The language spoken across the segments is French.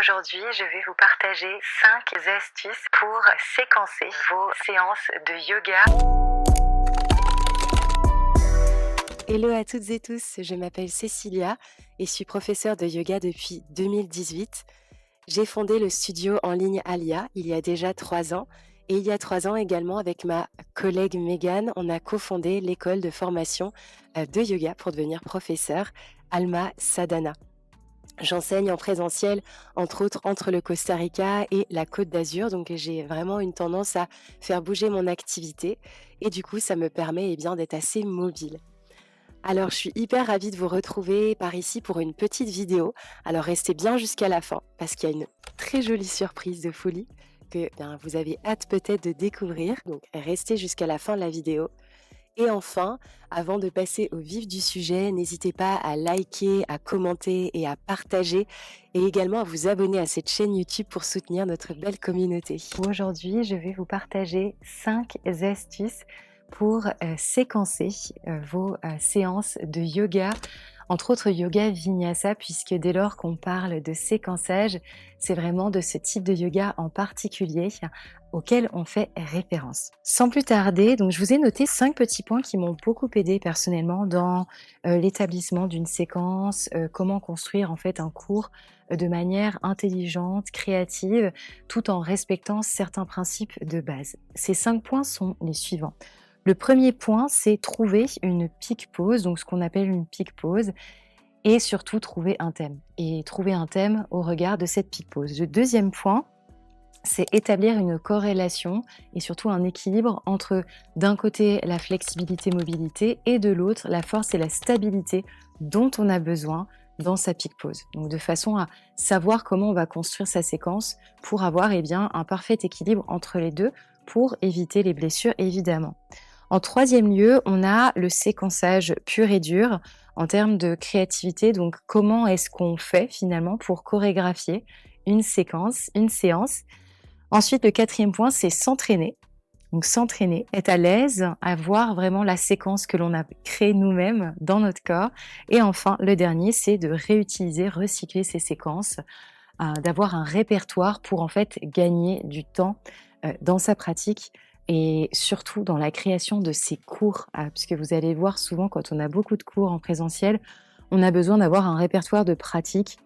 Aujourd'hui, je vais vous partager 5 astuces pour séquencer vos séances de yoga. Hello à toutes et tous, je m'appelle Cécilia et suis professeure de yoga depuis 2018. J'ai fondé le studio en ligne Alia il y a déjà 3 ans et il y a 3 ans également avec ma collègue Megan, on a cofondé l'école de formation de yoga pour devenir professeur Alma Sadhana. J'enseigne en présentiel, entre autres, entre le Costa Rica et la Côte d'Azur, donc j'ai vraiment une tendance à faire bouger mon activité et du coup, ça me permet bien, d'être assez mobile. Alors, je suis hyper ravie de vous retrouver par ici pour une petite vidéo. Alors, restez bien jusqu'à la fin parce qu'il y a une très jolie surprise de folie que vous avez hâte peut-être de découvrir. Donc, restez jusqu'à la fin de la vidéo. Et enfin, avant de passer au vif du sujet, n'hésitez pas à liker, à commenter et à partager et également à vous abonner à cette chaîne YouTube pour soutenir notre belle communauté. Aujourd'hui, je vais vous partager 5 astuces pour séquencer vos séances de yoga, entre autres yoga vinyasa, puisque dès lors qu'on parle de séquençage, c'est vraiment de ce type de yoga en particulier auquel on fait référence. Sans plus tarder, donc je vous ai noté 5 petits points qui m'ont beaucoup aidé personnellement dans l'établissement d'une séquence, comment construire en fait un cours de manière intelligente, créative, tout en respectant certains principes de base. Ces 5 points sont les suivants. Le premier point, c'est trouver une peak pose, donc ce qu'on appelle une peak pose, et surtout trouver un thème. Et trouver un thème au regard de cette peak pose. Le deuxième point, c'est établir une corrélation et surtout un équilibre entre, d'un côté, la flexibilité-mobilité et de l'autre, la force et la stabilité dont on a besoin dans sa peak pose. Donc de façon à savoir comment on va construire sa séquence pour avoir un parfait équilibre entre les deux pour éviter les blessures évidemment. En troisième lieu, on a le séquençage pur et dur en termes de créativité. Donc, comment est-ce qu'on fait finalement pour chorégraphier une séquence, une séance? Ensuite, le quatrième point, c'est s'entraîner. Donc, s'entraîner, être à l'aise, à voir vraiment la séquence que l'on a créée nous-mêmes dans notre corps. Et enfin, le dernier, c'est de réutiliser, recycler ces séquences, d'avoir un répertoire pour en fait gagner du temps dans sa pratique et surtout dans la création de ces cours, puisque vous allez voir souvent quand on a beaucoup de cours en présentiel, on a besoin d'avoir un répertoire de pratique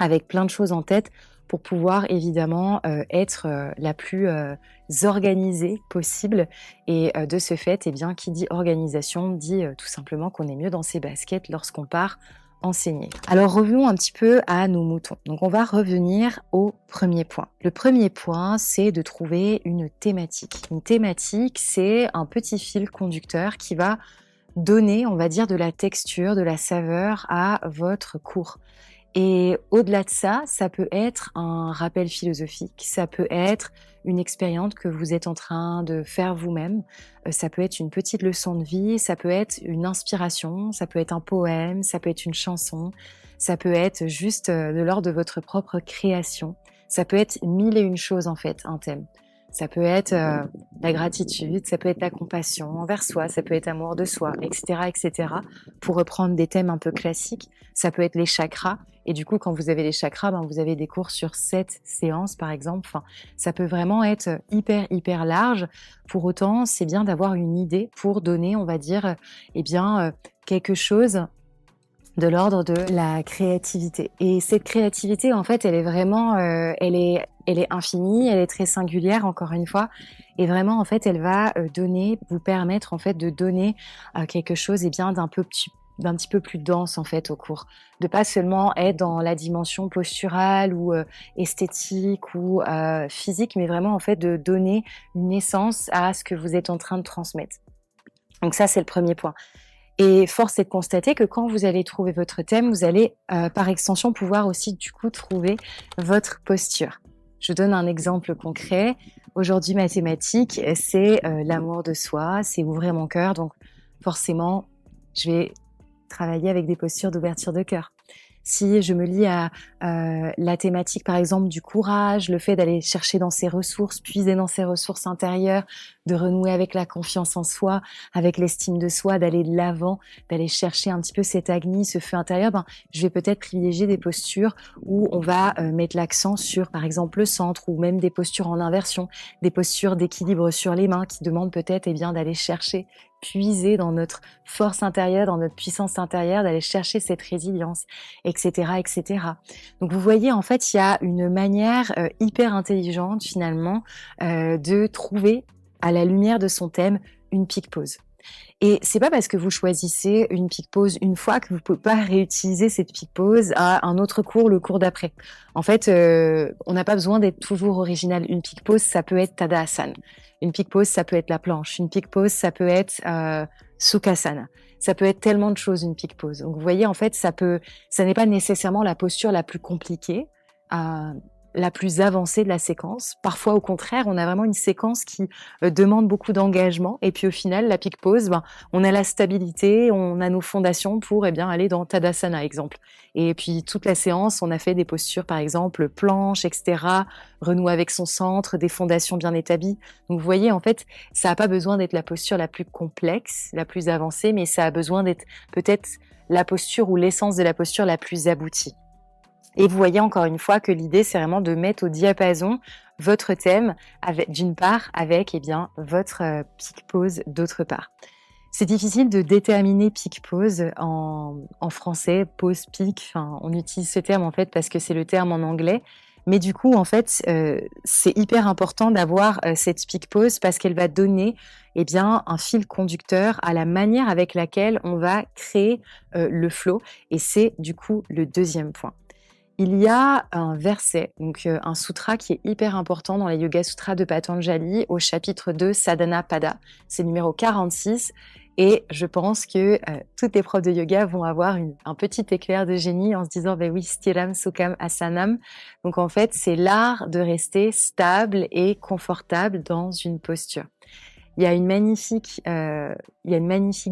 avec plein de choses en tête pour pouvoir évidemment être la plus organisée possible. Et de ce fait, qui dit organisation dit tout simplement qu'on est mieux dans ses baskets lorsqu'on part enseigner. Alors revenons un petit peu à nos moutons. Donc on va revenir au premier point. Le premier point, c'est de trouver une thématique. Une thématique, c'est un petit fil conducteur qui va donner, on va dire, de la texture, de la saveur à votre cours. Et au-delà de ça, ça peut être un rappel philosophique, ça peut être une expérience que vous êtes en train de faire vous-même, ça peut être une petite leçon de vie, ça peut être une inspiration, ça peut être un poème, ça peut être une chanson, ça peut être juste de l'ordre de votre propre création, ça peut être mille et une choses en fait, un thème. Ça peut être la gratitude, ça peut être la compassion envers soi, ça peut être amour de soi, etc., etc. Pour reprendre des thèmes un peu classiques, ça peut être les chakras. Et du coup, quand vous avez les chakras, vous avez des cours sur 7 séances, par exemple. Enfin, ça peut vraiment être hyper, hyper large. Pour autant, c'est bien d'avoir une idée pour donner, on va dire, quelque chose de l'ordre de la créativité. Et cette créativité, en fait, elle est vraiment, elle est infinie, elle est très singulière, encore une fois. Et vraiment, en fait, elle va vous permettre, en fait, de donner quelque chose, d'un petit peu plus dense, en fait, au cours. De pas seulement être dans la dimension posturale ou esthétique ou physique, mais vraiment, en fait, de donner une essence à ce que vous êtes en train de transmettre. Donc ça, c'est le premier point. Et force est de constater que quand vous allez trouver votre thème, vous allez par extension pouvoir aussi du coup trouver votre posture. Je donne un exemple concret. Aujourd'hui, ma thématique, c'est l'amour de soi, c'est ouvrir mon cœur. Donc forcément, je vais travailler avec des postures d'ouverture de cœur. si je me lie à la thématique, par exemple, du courage, le fait d'aller chercher dans ses ressources, puiser dans ses ressources intérieures, de renouer avec la confiance en soi, avec l'estime de soi, d'aller de l'avant, d'aller chercher un petit peu cet agni, ce feu intérieur, je vais peut-être privilégier des postures où on va mettre l'accent sur, par exemple, le centre, ou même des postures en inversion, des postures d'équilibre sur les mains qui demandent peut-être d'aller chercher, puiser dans notre force intérieure, dans notre puissance intérieure, d'aller chercher cette résilience, etc., etc. Donc vous voyez, en fait, il y a une manière hyper intelligente finalement de trouver à la lumière de son thème une peak pose. Et c'est pas parce que vous choisissez une peak pose une fois que vous pouvez pas réutiliser cette peak pose à un autre cours, le cours d'après. En fait, on n'a pas besoin d'être toujours original. Une peak pose, ça peut être Tadasana. Une peak pose, ça peut être la planche. Une peak pose, ça peut être Sukhasana. Ça peut être tellement de choses, une peak pose. Donc vous voyez, en fait, ça n'est pas nécessairement la posture la plus compliquée, la plus avancée de la séquence. Parfois, au contraire, on a vraiment une séquence qui demande beaucoup d'engagement. Et puis, au final, la peak pose, on a la stabilité, on a nos fondations pour aller dans Tadasana, exemple. Et puis, toute la séance, on a fait des postures, par exemple, planche, etc., renou avec son centre, des fondations bien établies. Donc, vous voyez, en fait, ça n'a pas besoin d'être la posture la plus complexe, la plus avancée, mais ça a besoin d'être peut-être la posture ou l'essence de la posture la plus aboutie. Et vous voyez encore une fois que l'idée, c'est vraiment de mettre au diapason votre thème, d'une part, avec votre peak pose d'autre part. C'est difficile de déterminer peak pose en français, pose peak, on utilise ce terme en fait parce que c'est le terme en anglais, mais du coup en fait c'est hyper important d'avoir cette peak pose parce qu'elle va donner un fil conducteur à la manière avec laquelle on va créer le flow, et c'est du coup le deuxième point. Il y a un verset, donc un sutra qui est hyper important dans les Yoga Sutras de Patanjali, au chapitre 2, Sadhana Pada. C'est numéro 46. Et je pense que toutes les profs de yoga vont avoir un petit éclair de génie en se disant, oui, Stiram Sukham Asanam. Donc en fait, c'est l'art de rester stable et confortable dans une posture. Il y a une magnifique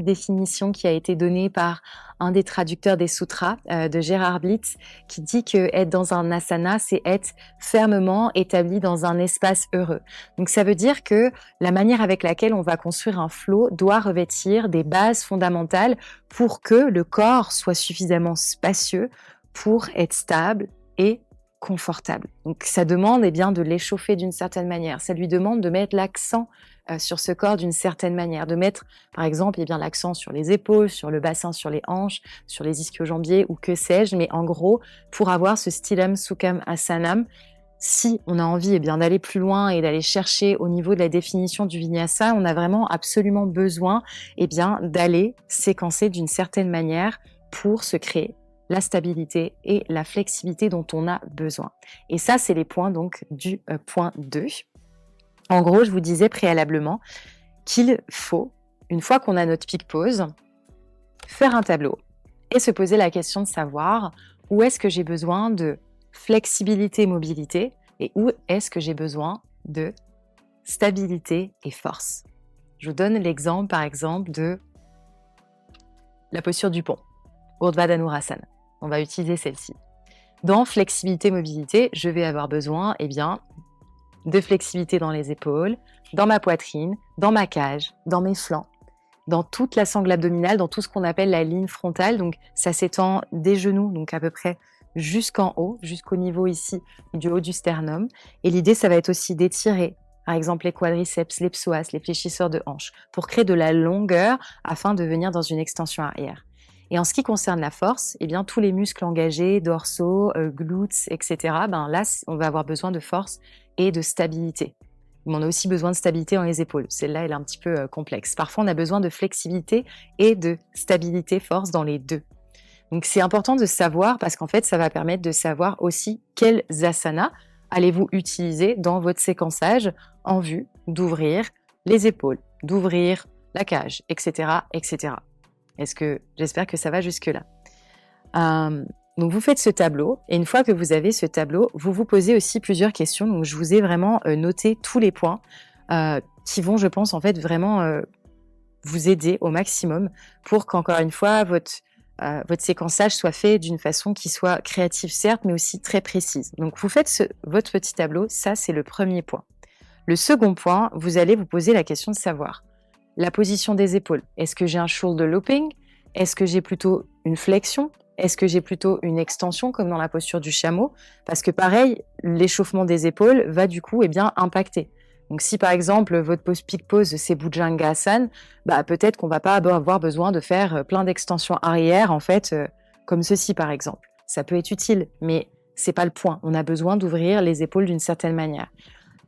définition qui a été donnée par un des traducteurs des sutras, de Gérard Blitz, qui dit que être dans un asana, c'est être fermement établi dans un espace heureux. Donc ça veut dire que la manière avec laquelle on va construire un flow doit revêtir des bases fondamentales pour que le corps soit suffisamment spacieux pour être stable et confortable. Donc ça demande de l'échauffer d'une certaine manière. Ça lui demande de mettre l'accent sur ce corps d'une certaine manière, de mettre par exemple l'accent sur les épaules, sur le bassin, sur les hanches, sur les ischio-jambiers ou que sais-je, mais en gros, pour avoir ce Stilam Sukham Asanam, si on a envie d'aller plus loin et d'aller chercher au niveau de la définition du vinyasa, on a vraiment absolument besoin d'aller séquencer d'une certaine manière pour se créer la stabilité et la flexibilité dont on a besoin. Et ça, c'est les points donc du point 2. En gros, je vous disais préalablement qu'il faut, une fois qu'on a notre peak pose, faire un tableau et se poser la question de savoir où est-ce que j'ai besoin de flexibilité, mobilité, et où est-ce que j'ai besoin de stabilité et force. Je vous donne l'exemple, par exemple, de la posture du pont, Urdhva Dhanurasana. On va utiliser celle-ci. Dans flexibilité, mobilité, je vais avoir besoin, de flexibilité dans les épaules, dans ma poitrine, dans ma cage, dans mes flancs, dans toute la sangle abdominale, dans tout ce qu'on appelle la ligne frontale. Donc, ça s'étend des genoux, donc à peu près jusqu'en haut, jusqu'au niveau ici du haut du sternum. Et l'idée, ça va être aussi d'étirer, par exemple, les quadriceps, les psoas, les fléchisseurs de hanches, pour créer de la longueur afin de venir dans une extension arrière. Et en ce qui concerne la force, tous les muscles engagés, dorsaux, glutes, etc., là, on va avoir besoin de force et de stabilité. Mais on a aussi besoin de stabilité dans les épaules. Celle-là, elle est un petit peu complexe. Parfois, on a besoin de flexibilité et de stabilité, force dans les deux. Donc, c'est important de savoir parce qu'en fait, ça va permettre de savoir aussi quels asanas allez-vous utiliser dans votre séquençage en vue d'ouvrir les épaules, d'ouvrir la cage, etc., etc. J'espère que ça va jusque-là. Donc, vous faites ce tableau, et une fois que vous avez ce tableau, vous vous posez aussi plusieurs questions. Donc, je vous ai vraiment noté tous les points qui vont, je pense, en fait, vraiment vous aider au maximum pour qu'encore une fois, votre votre séquençage soit fait d'une façon qui soit créative certes, mais aussi très précise. Donc vous faites votre petit tableau, ça c'est le premier point. Le second point, vous allez vous poser la question de savoir la position des épaules. Est-ce que j'ai un shoulder looping? Est-ce que j'ai plutôt une flexion? Est-ce que j'ai plutôt une extension comme dans la posture du chameau? Parce que pareil, l'échauffement des épaules va du coup impacter. Donc si par exemple votre peak pose c'est Bhujangasana, peut-être qu'on va pas avoir besoin de faire plein d'extensions arrière en fait, comme ceci par exemple. Ça peut être utile, mais c'est pas le point. On a besoin d'ouvrir les épaules d'une certaine manière.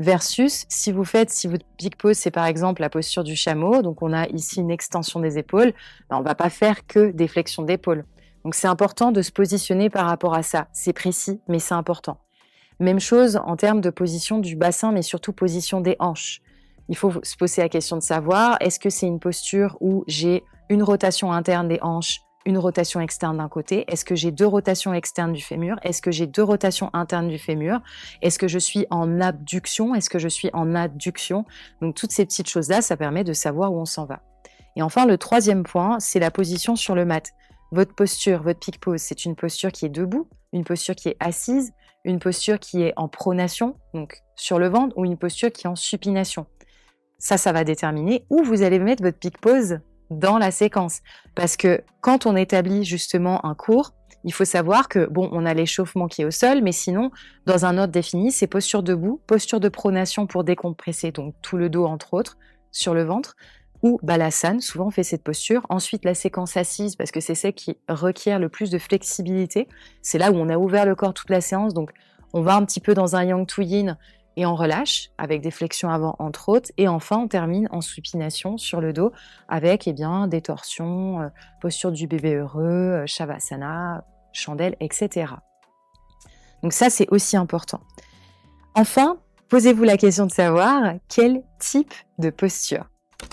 Versus si votre peak pose c'est par exemple la posture du chameau, donc on a ici une extension des épaules, on va pas faire que des flexions d'épaules. Donc c'est important de se positionner par rapport à ça. C'est précis, mais c'est important. Même chose en termes de position du bassin, mais surtout position des hanches. Il faut se poser la question de savoir, est-ce que c'est une posture où j'ai une rotation interne des hanches, une rotation externe d'un côté? Est-ce que j'ai 2 rotations externes du fémur? Est-ce que j'ai 2 rotations internes du fémur? Est-ce que je suis en abduction? Est-ce que je suis en adduction? Donc toutes ces petites choses-là, ça permet de savoir où on s'en va. Et enfin, le troisième point, c'est la position sur le mat. Votre posture, votre peak pose, c'est une posture qui est debout, une posture qui est assise, une posture qui est en pronation, donc sur le ventre, ou une posture qui est en supination. Ça va déterminer où vous allez mettre votre peak pose dans la séquence. Parce que quand on établit justement un cours, il faut savoir que, on a l'échauffement qui est au sol, mais sinon, dans un ordre défini, c'est posture debout, posture de pronation pour décompresser, donc tout le dos entre autres, sur le ventre, ou balasana, souvent on fait cette posture. Ensuite, la séquence assise, parce que c'est celle qui requiert le plus de flexibilité. C'est là où on a ouvert le corps toute la séance, donc on va un petit peu dans un yang to yin et on relâche, avec des flexions avant entre autres. Et enfin, on termine en supination sur le dos, avec des torsions, posture du bébé heureux, shavasana, chandelle, etc. Donc ça, c'est aussi important. Enfin, posez-vous la question de savoir quel type de posture.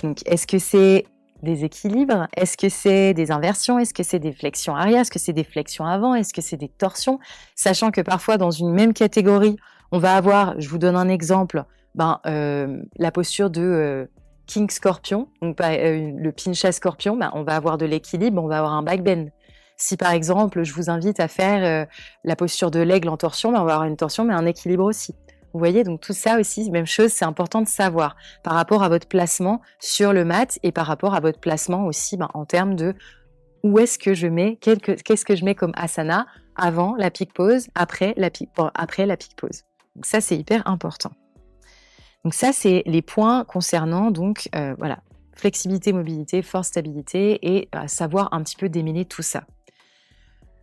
Donc, est-ce que c'est des équilibres? Est-ce que c'est des inversions? Est-ce que c'est des flexions arrière? Est-ce que c'est des flexions avant? Est-ce que c'est des torsions? Sachant que parfois, dans une même catégorie, on va avoir, je vous donne un exemple, la posture de King Scorpion, donc le Pincha Scorpion, on va avoir de l'équilibre, on va avoir un back bend. Si par exemple, je vous invite à faire la posture de l'aigle en torsion, on va avoir une torsion, mais un équilibre aussi. Vous voyez, donc tout ça aussi, même chose, c'est important de savoir par rapport à votre placement sur le mat et par rapport à votre placement aussi en termes de où est-ce que je mets, qu'est-ce que je mets comme asana avant la peak pose, après la peak pose. Donc ça, c'est hyper important. Donc ça, c'est les points concernant flexibilité, mobilité, force, stabilité et savoir un petit peu démêler tout ça.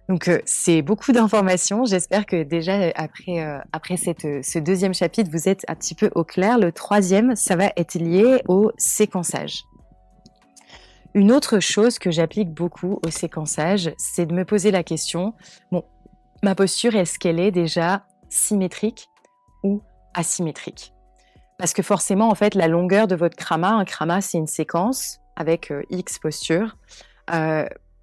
Donc, c'est beaucoup d'informations. J'espère que déjà, après ce deuxième chapitre, vous êtes un petit peu au clair. Le troisième, ça va être lié au séquençage. Une autre chose que j'applique beaucoup au séquençage, c'est de me poser la question, ma posture, est-ce qu'elle est déjà symétrique ou asymétrique? Parce que forcément, en fait, la longueur de votre krama, un krama, c'est une séquence avec X postures.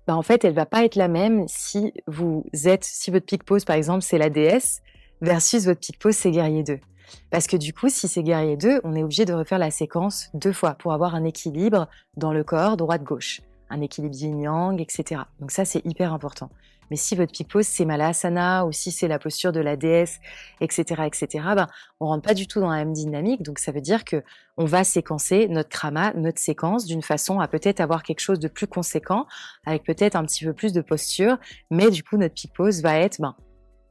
En fait, elle va pas être la même si votre peak pose, par exemple, c'est la déesse, versus votre peak pose, c'est guerrier 2. Parce que du coup, si c'est guerrier 2, on est obligé de refaire la séquence 2 fois pour avoir un équilibre dans le corps, droite-gauche, un équilibre yin-yang, etc. Donc ça, c'est hyper important. Mais si votre peak pose, c'est Malasana, ou si c'est la posture de la déesse, etc., on rentre pas du tout dans la même dynamique. Donc ça veut dire que on va séquencer notre krama, notre séquence, d'une façon à peut-être avoir quelque chose de plus conséquent, avec peut-être un petit peu plus de posture. Mais du coup, notre peak pose va être,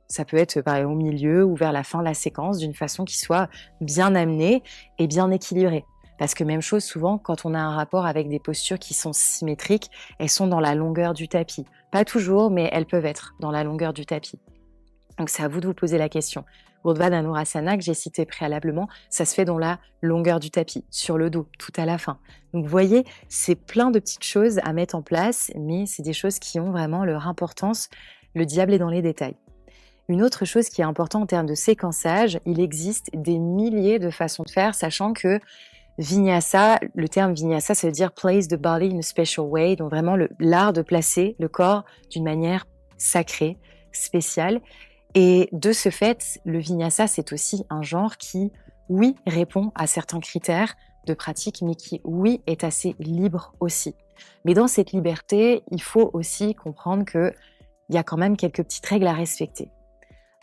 ça peut être au milieu ou vers la fin de la séquence, d'une façon qui soit bien amenée et bien équilibrée. Parce que même chose, souvent, quand on a un rapport avec des postures qui sont symétriques, elles sont dans la longueur du tapis. Pas toujours, mais elles peuvent être dans la longueur du tapis. Donc c'est à vous de vous poser la question. Urdhva Dhanurasana, que j'ai cité préalablement, ça se fait dans la longueur du tapis, sur le dos, tout à la fin. Donc vous voyez, c'est plein de petites choses à mettre en place, mais c'est des choses qui ont vraiment leur importance. Le diable est dans les détails. Une autre chose qui est importante en termes de séquençage, il existe des milliers de façons de faire, sachant que Vinyasa, le terme Vinyasa, ça veut dire place the body in a special way, donc vraiment l'art de placer le corps d'une manière sacrée, spéciale. Et de ce fait, le Vinyasa, c'est aussi un genre qui, oui, répond à certains critères de pratique, mais qui, oui, est assez libre aussi. Mais dans cette liberté, il faut aussi comprendre qu'il y a quand même quelques petites règles à respecter.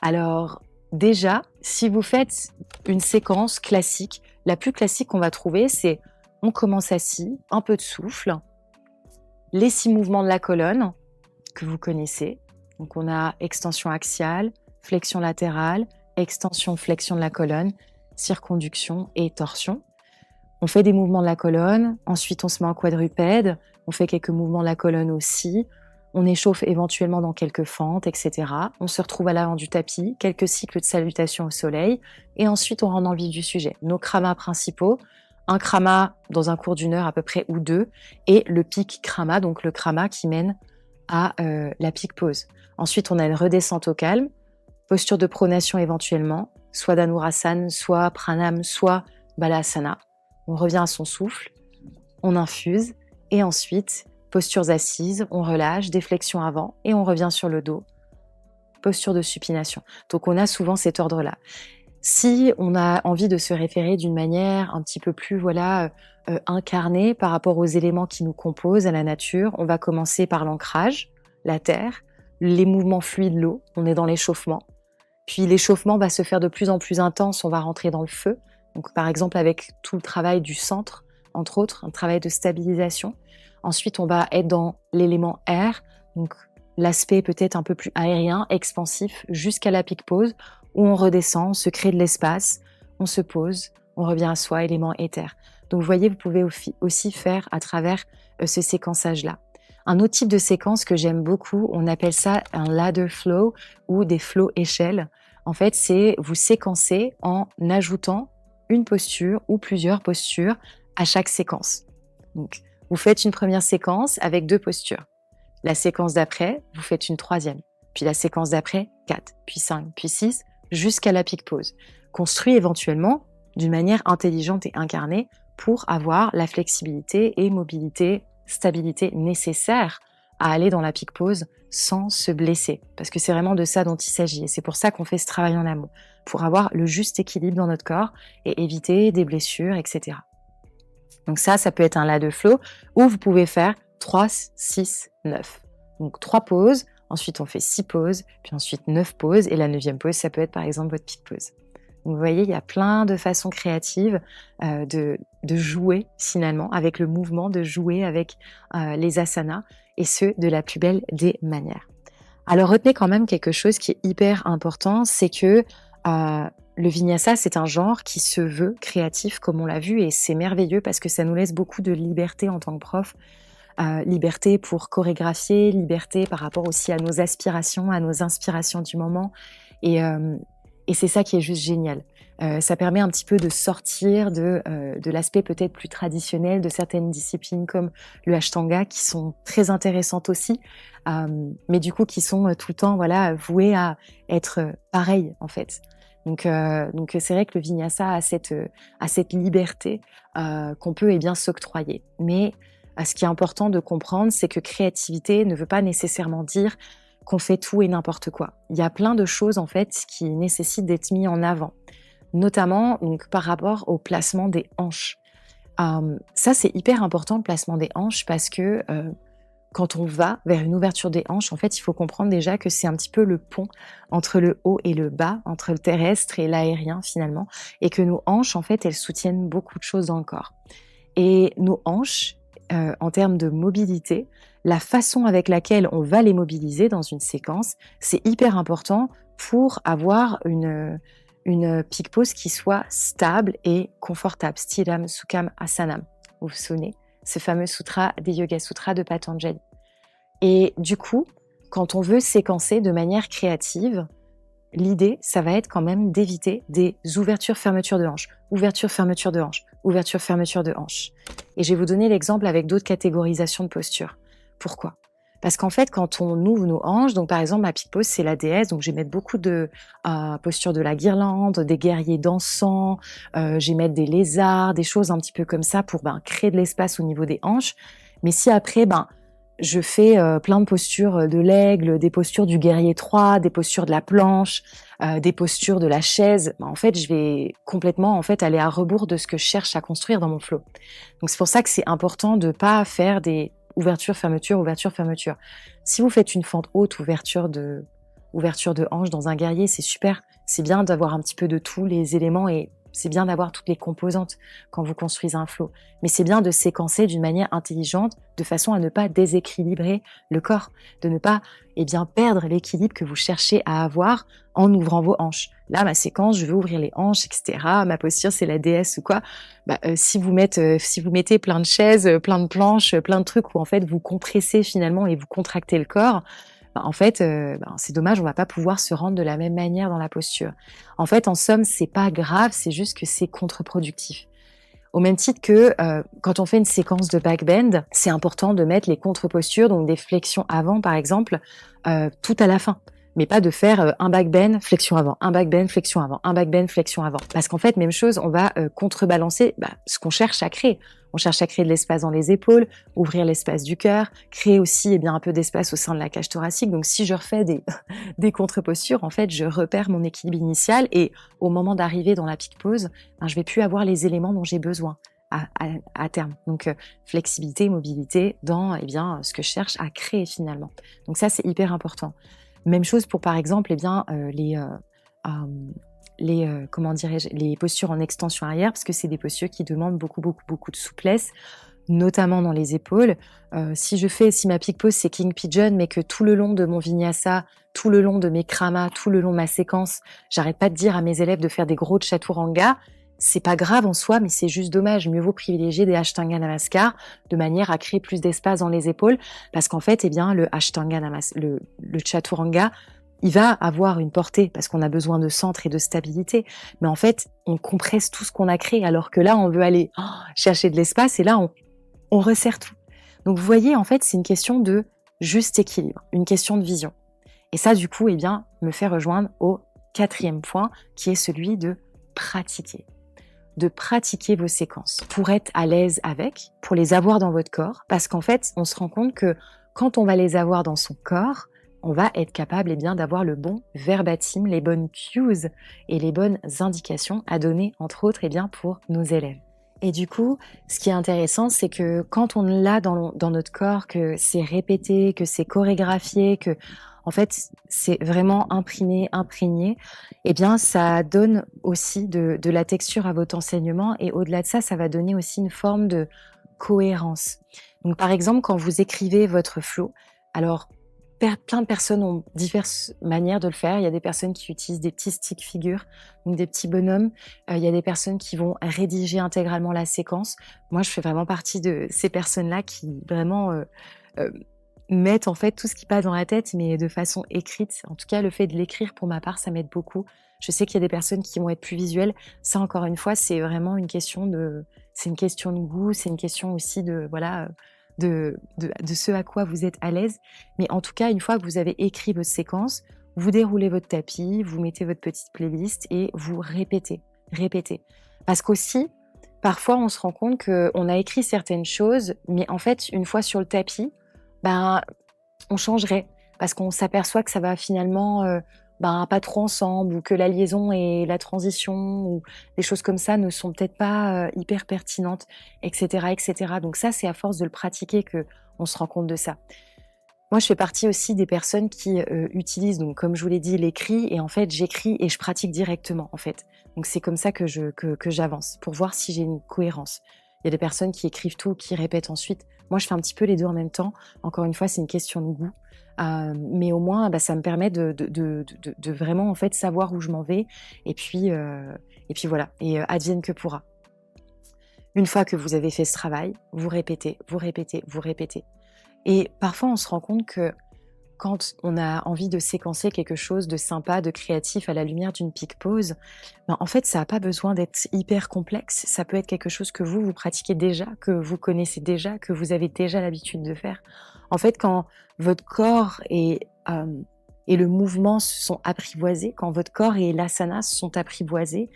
Alors déjà, si vous faites une séquence classique, la plus classique qu'on va trouver, c'est on commence assis, un peu de souffle, les 6 mouvements de la colonne que vous connaissez. Donc on a extension axiale, flexion latérale, extension, flexion de la colonne, circonduction et torsion. On fait des mouvements de la colonne, ensuite on se met en quadrupède, on fait quelques mouvements de la colonne aussi, on échauffe éventuellement dans quelques fentes, etc. On se retrouve à l'avant du tapis, quelques cycles de salutation au soleil, et ensuite on rentre dans le vif du sujet. Nos kramas principaux, un krama dans un cours d'1 heure à peu près ou 2, et le pic krama, donc le krama qui mène à la pic pause. Ensuite on a une redescente au calme, posture de pronation éventuellement, soit dhanurasana, soit pranam, soit balasana. On revient à son souffle, on infuse, et ensuite, postures assises, on relâche, déflexion avant, et on revient sur le dos, posture de supination. Donc on a souvent cet ordre-là. Si on a envie de se référer d'une manière un petit peu plus incarnée par rapport aux éléments qui nous composent à la nature, on va commencer par l'ancrage, la terre, les mouvements fluides, l'eau, on est dans l'échauffement. Puis l'échauffement va se faire de plus en plus intense, on va rentrer dans le feu. Donc par exemple avec tout le travail du centre, entre autres, un travail de stabilisation. Ensuite, on va être dans l'élément air, donc l'aspect peut-être un peu plus aérien, expansif, jusqu'à la pic pause, où on redescend, on se crée de l'espace, on se pose, on revient à soi, élément éther. Donc vous voyez, vous pouvez aussi faire à travers ce séquençage-là. Un autre type de séquence que j'aime beaucoup, on appelle ça un ladder flow ou des flows échelles. En fait, c'est vous séquencer en ajoutant une posture ou plusieurs postures à chaque séquence. Donc, vous faites une première séquence avec 2 postures. La séquence d'après, vous faites une 3e. Puis la séquence d'après, 4, puis 5, puis 6, jusqu'à la pic pause. Construit éventuellement d'une manière intelligente et incarnée pour avoir la flexibilité et mobilité, stabilité nécessaire à aller dans la pic pause sans se blesser. Parce que c'est vraiment de ça dont il s'agit. Et c'est pour ça qu'on fait ce travail en amont. Pour avoir le juste équilibre dans notre corps et éviter des blessures, etc. Donc ça peut être un ladder flow où vous pouvez faire 3, 6, 9. Donc 3 pauses, ensuite on fait 6 pauses, puis ensuite 9 pauses, et la 9e pause, ça peut être par exemple votre pic pause. Donc vous voyez, il y a plein de façons créatives de jouer finalement avec le mouvement, de jouer avec les asanas, et ce, de la plus belle des manières. Alors retenez quand même quelque chose qui est hyper important, c'est que le vinyasa, c'est un genre qui se veut créatif, comme on l'a vu, et c'est merveilleux parce que ça nous laisse beaucoup de liberté en tant que prof. Liberté pour chorégraphier, liberté par rapport aussi à nos aspirations, à nos inspirations du moment. Et c'est ça qui est juste génial. Ça permet un petit peu de sortir de l'aspect peut-être plus traditionnel de certaines disciplines comme le Ashtanga, qui sont très intéressantes aussi, mais du coup qui sont tout le temps vouées à être pareilles en fait. Donc c'est vrai que le vinyasa a cette liberté qu'on peut bien s'octroyer. Mais ce qui est important de comprendre, c'est que créativité ne veut pas nécessairement dire qu'on fait tout et n'importe quoi. Il y a plein de choses en fait qui nécessitent d'être mis en avant, notamment donc, par rapport au placement des hanches. Ça, c'est hyper important, le placement des hanches, parce que quand on va vers une ouverture des hanches, en fait, il faut comprendre déjà que c'est un petit peu le pont entre le haut et le bas, entre le terrestre et l'aérien finalement, et que nos hanches, en fait, elles soutiennent beaucoup de choses dans le corps. Et nos hanches, en termes de mobilité, la façon avec laquelle on va les mobiliser dans une séquence, c'est hyper important pour avoir une pic pause qui soit stable et confortable. Stiram Sukham Asanam. Vous vous souvenez, ce fameux sutra des Yoga Sutras de Patanjali. Et du coup, quand on veut séquencer de manière créative, l'idée, ça va être quand même d'éviter des ouvertures-fermetures de hanches, ouverture-fermeture de hanches, ouverture-fermeture de hanches. Et je vais vous donner l'exemple avec d'autres catégorisations de postures. Pourquoi ? Parce qu'en fait, quand on ouvre nos hanches, donc par exemple, ma pic pause, c'est la déesse, donc je vais mettre beaucoup de postures de la guirlande, des guerriers dansants, je vais mettre des lézards, des choses un petit peu comme ça pour créer de l'espace au niveau des hanches. Mais si après, je fais plein de postures de l'aigle, des postures du guerrier 3, des postures de la planche, des postures de la chaise, en fait, je vais complètement aller à rebours de ce que je cherche à construire dans mon flow. Donc c'est pour ça que c'est important de pas faire des ouverture, fermeture, ouverture, fermeture. Si vous faites une fente haute, ouverture de hanche dans un guerrier, c'est super. C'est bien d'avoir un petit peu de tous les éléments et c'est bien d'avoir toutes les composantes quand vous construisez un flow. Mais c'est bien de séquencer d'une manière intelligente, de façon à ne pas déséquilibrer le corps, de ne pas perdre l'équilibre que vous cherchez à avoir en ouvrant vos hanches. Là, ma séquence, je veux ouvrir les hanches, etc. Ma posture, c'est la déesse ou quoi. Si vous mettez plein de chaises, plein de planches, plein de trucs où en fait vous compressez finalement et vous contractez le corps, en fait, c'est dommage, on va pas pouvoir se rendre de la même manière dans la posture. En fait, en somme, c'est pas grave, c'est juste que c'est contre-productif. Au même titre que quand on fait une séquence de backbend, c'est important de mettre les contre-postures, donc des flexions avant par exemple, tout à la fin. Mais pas de faire un backbend, flexion avant, un backbend, flexion avant, un backbend, flexion avant. Parce qu'en fait, même chose, on va contrebalancer ce qu'on cherche à créer. On cherche à créer de l'espace dans les épaules, ouvrir l'espace du cœur, créer aussi un peu d'espace au sein de la cage thoracique. Donc si je refais des contre-postures, en fait, je repère mon équilibre initial et au moment d'arriver dans la peak pose, je vais plus avoir les éléments dont j'ai besoin à terme. Donc flexibilité, mobilité dans ce que je cherche à créer finalement. Donc ça, c'est hyper important. Même chose pour, par exemple, les postures en extension arrière, parce que c'est des postures qui demandent beaucoup de souplesse, notamment dans les épaules. Si ma peak pose, c'est King Pigeon, mais que tout le long de mon vinyasa, tout le long de mes kramas, tout le long de ma séquence, j'arrête pas de dire à mes élèves de faire des gros chaturanga, c'est pas grave en soi, mais c'est juste dommage. Mieux vaut privilégier des Ashtanga Namaskar de manière à créer plus d'espace dans les épaules, parce qu'en fait, le Ashtanga le chaturanga, il va avoir une portée parce qu'on a besoin de centre et de stabilité. Mais en fait, on compresse tout ce qu'on a créé, alors que là, on veut aller chercher de l'espace et là, on resserre tout. Donc, vous voyez, en fait, c'est une question de juste équilibre, une question de vision. Et ça, du coup, me fait rejoindre au 4e point, qui est celui de pratiquer. De pratiquer vos séquences pour être à l'aise avec, pour les avoir dans votre corps, parce qu'en fait, on se rend compte que quand on va les avoir dans son corps, on va être capable d'avoir le bon verbatim, les bonnes cues et les bonnes indications à donner, entre autres, pour nos élèves. Et du coup, ce qui est intéressant, c'est que quand on l'a dans notre corps, que c'est répété, que c'est chorégraphié, que en fait, c'est vraiment imprimé, imprégné, ça donne aussi de la texture à votre enseignement et au-delà de ça, ça va donner aussi une forme de cohérence. Donc, par exemple, quand vous écrivez votre flow, alors, plein de personnes ont diverses manières de le faire. Il y a des personnes qui utilisent des petits stick figures, donc des petits bonhommes. Il y a des personnes qui vont rédiger intégralement la séquence. Moi, je fais vraiment partie de ces personnes-là qui vraiment mettent en fait tout ce qui passe dans la tête, mais de façon écrite. En tout cas, le fait de l'écrire, pour ma part, ça m'aide beaucoup. Je sais qu'il y a des personnes qui vont être plus visuelles. Ça, encore une fois, c'est vraiment une question de goût. C'est une question aussi de ce à quoi vous êtes à l'aise. Mais en tout cas, une fois que vous avez écrit votre séquence, vous déroulez votre tapis, vous mettez votre petite playlist et vous répétez. Parce qu'aussi, parfois, on se rend compte qu'on a écrit certaines choses, mais en fait, une fois sur le tapis, on changerait. Parce qu'on s'aperçoit que ça va finalement pas trop ensemble, ou que la liaison et la transition, ou des choses comme ça ne sont peut-être pas hyper pertinentes, etc., etc. Donc ça, c'est à force de le pratiquer qu'on se rend compte de ça. Moi, je fais partie aussi des personnes qui utilisent, donc comme je vous l'ai dit, l'écrit, et en fait, j'écris et je pratique directement, en fait. Donc c'est comme ça que j'avance, pour voir si j'ai une cohérence. Il y a des personnes qui écrivent tout, qui répètent ensuite. Moi, je fais un petit peu les deux en même temps. Encore une fois, c'est une question de goût. Mais au moins, ça me permet de vraiment en fait savoir où je m'en vais. Et puis voilà. Et advienne que pourra. Une fois que vous avez fait ce travail, vous répétez. Et parfois, on se rend compte que quand on a envie de séquencer quelque chose de sympa, de créatif à la lumière d'une peak pose, en fait, ça n'a pas besoin d'être hyper complexe. Ça peut être quelque chose que vous pratiquez déjà, que vous connaissez déjà, que vous avez déjà l'habitude de faire. En fait, quand votre corps et le mouvement se sont apprivoisés, quand votre corps et l'asana se sont apprivoisés,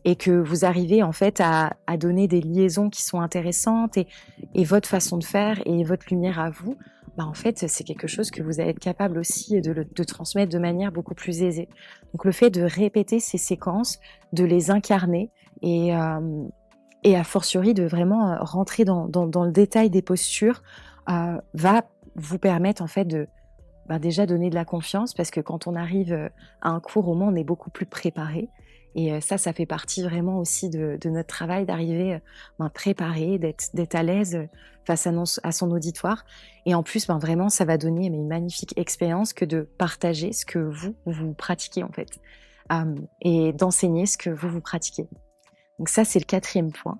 et que vous arrivez en fait à donner des liaisons qui sont intéressantes et votre façon de faire et votre lumière à vous, en fait, c'est quelque chose que vous allez être capable aussi de transmettre de manière beaucoup plus aisée. Donc, le fait de répéter ces séquences, de les incarner et a fortiori de vraiment rentrer dans le détail des postures, va vous permettre en fait de déjà donner de la confiance parce que quand on arrive à un cours, au moins on est beaucoup plus préparé. Et ça fait partie vraiment aussi de notre travail d'arriver préparé, d'être à l'aise face à son auditoire. Et en plus, vraiment, ça va donner une magnifique expérience que de partager ce que vous pratiquez en fait. Et d'enseigner ce que vous pratiquez. Donc ça, c'est le 4e point.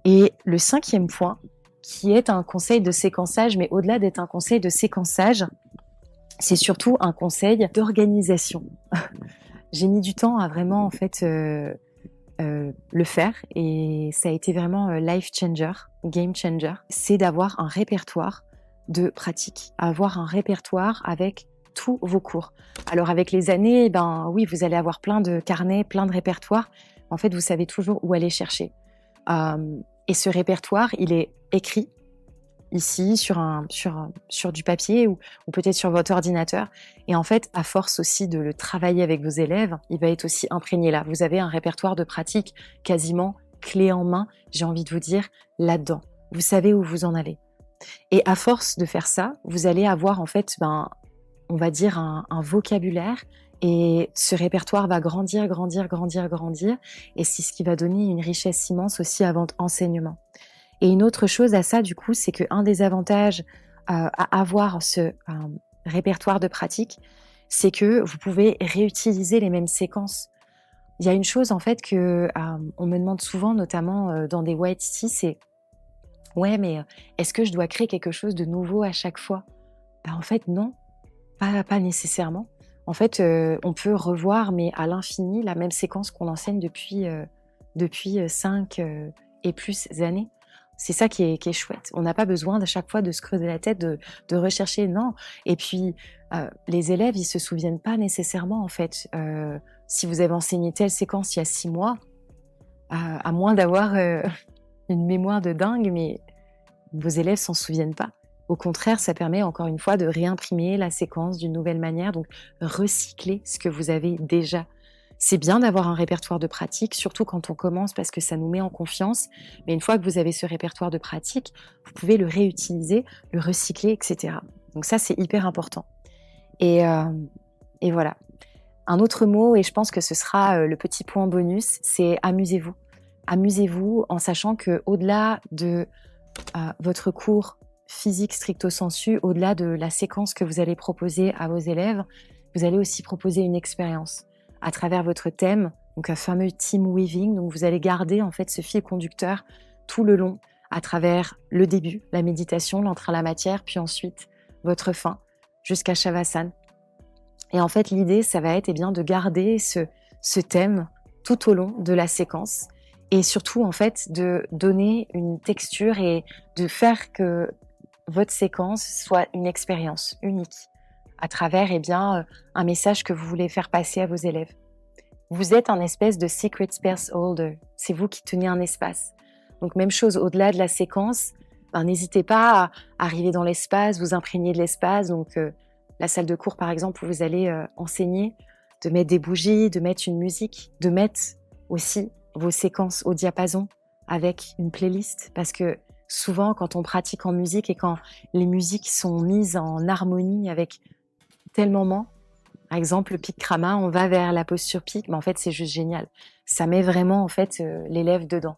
Et le 5e point, qui est un conseil de séquençage, mais au-delà d'être un conseil de séquençage, c'est surtout un conseil d'organisation. J'ai mis du temps à vraiment en fait le faire et ça a été vraiment life changer, game changer. C'est d'avoir un répertoire de pratique, avoir un répertoire avec tous vos cours. Alors avec les années, oui, vous allez avoir plein de carnets, plein de répertoires. En fait, vous savez toujours où aller chercher. Et ce répertoire, il est écrit ici sur du papier ou peut-être sur votre ordinateur. Et en fait, à force aussi de le travailler avec vos élèves, il va être aussi imprégné là. Vous avez un répertoire de pratique quasiment clé en main, j'ai envie de vous dire, là-dedans. Vous savez où vous en allez. Et à force de faire ça, vous allez avoir en fait, on va dire un vocabulaire et ce répertoire va grandir, grandir, grandir, grandir. Et c'est ce qui va donner une richesse immense aussi à votre enseignement. Et une autre chose à ça, du coup, c'est qu'un des avantages à avoir ce répertoire de pratique, c'est que vous pouvez réutiliser les mêmes séquences. Il y a une chose, en fait, que on me demande souvent, notamment dans des YTT, c'est « Ouais, mais est-ce que je dois créer quelque chose de nouveau à chaque fois ?» En fait, non, pas nécessairement. En fait, on peut revoir, mais à l'infini, la même séquence qu'on enseigne depuis 5 et plus années. C'est ça qui est chouette. On n'a pas besoin à chaque fois de se creuser la tête, de rechercher, non. Et puis, les élèves, ils se souviennent pas nécessairement, en fait. Si vous avez enseigné telle séquence il y a 6 mois, à moins d'avoir une mémoire de dingue, mais vos élèves s'en souviennent pas. Au contraire, ça permet encore une fois de réimprimer la séquence d'une nouvelle manière, donc recycler ce que vous avez déjà. C'est bien d'avoir un répertoire de pratique, surtout quand on commence parce que ça nous met en confiance. Mais une fois que vous avez ce répertoire de pratique, vous pouvez le réutiliser, le recycler, etc. Donc ça, c'est hyper important. Et voilà. Un autre mot, et je pense que ce sera le petit point bonus, c'est amusez-vous. Amusez-vous en sachant qu'au-delà de votre cours physique stricto sensu, au-delà de la séquence que vous allez proposer à vos élèves, vous allez aussi proposer une expérience à travers votre thème, donc un fameux team weaving. Donc vous allez garder en fait ce fil conducteur tout le long, à travers le début, la méditation, l'entrée à la matière, puis ensuite votre fin, jusqu'à Shavasana. Et en fait, l'idée, ça va être de garder ce thème tout au long de la séquence et surtout en fait de donner une texture et de faire que votre séquence soit une expérience unique à travers un message que vous voulez faire passer à vos élèves. Vous êtes un espèce de secret space holder, c'est vous qui tenez un espace. Donc même chose, au-delà de la séquence, n'hésitez pas à arriver dans l'espace, vous imprégner de l'espace. Donc la salle de cours par exemple où vous allez enseigner, de mettre des bougies, de mettre une musique, de mettre aussi vos séquences au diapason avec une playlist, parce que souvent quand on pratique en musique et quand les musiques sont mises en harmonie avec tel moment, par exemple le Pickrama, on va vers la posture pic, mais en fait c'est juste génial. Ça met vraiment en fait l'élève dedans.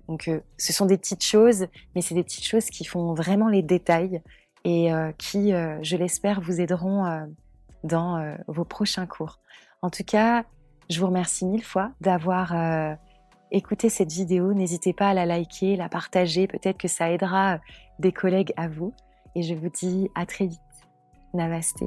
Donc ce sont des petites choses, mais c'est des petites choses qui font vraiment les détails et qui, je l'espère, vous aideront dans vos prochains cours. En tout cas, je vous remercie 1000 fois d'avoir écouté cette vidéo. N'hésitez pas à la liker, la partager, peut-être que ça aidera des collègues à vous. Et je vous dis à très vite. Namasté.